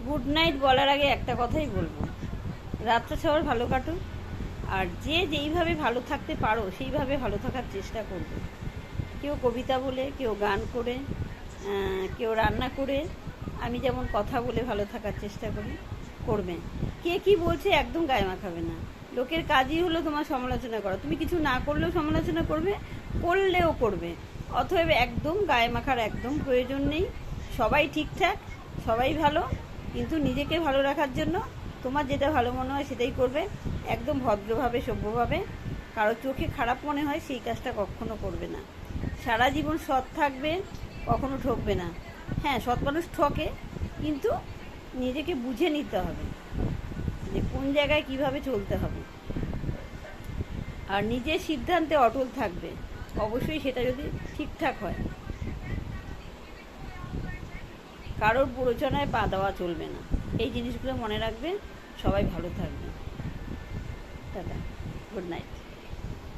Good night বলার আগে একটা কথাই বলবো, রাতটা সবার ভালো কাটুক। আর যে যেইভাবে ভালো থাকতে পারো সেইভাবে ভালো থাকার চেষ্টা করবে। কেউ কবিতা বলে, কেউ গান করে, কেউ রান্না করে, আমি যেমন কথা বলে ভালো থাকার চেষ্টা করি, করবে। কে কি বলছে একদম গায়ে মাখাবে না। লোকের কাজই হলো তোমার সমালোচনা করা। তুমি কিছু না করলেও সমালোচনা করবে, করলেও করবে। অতএব একদম গায়ে মাখার একদম প্রয়োজন নেই। সবাই ঠিকঠাক, সবাই ভালো, কিন্তু নিজেকে ভালো রাখার জন্য তোমার যেটা ভালো মনে হয় সেটাই করবে। একদম ভদ্রভাবে, সভ্যভাবে। কারো চোখে খারাপ মনে হয় সেই কাজটা কখনো করবে না। সারা জীবন সৎ থাকবে, কখনো ঠকবে না। হ্যাঁ, সৎ মানুষ ঠকে, কিন্তু নিজেকে বুঝে নিতে হবে যে কোন জায়গায় কিভাবে চলতে হবে। আর নিজের সিদ্ধান্তে অটল থাকবে, অবশ্যই সেটা যদি ঠিকঠাক হয়। কারোর প্ররোচনায় পা দেওয়া চলবে না। এই জিনিসগুলো মনে রাখবে। সবাই ভালো থাকবে। Tata, good night.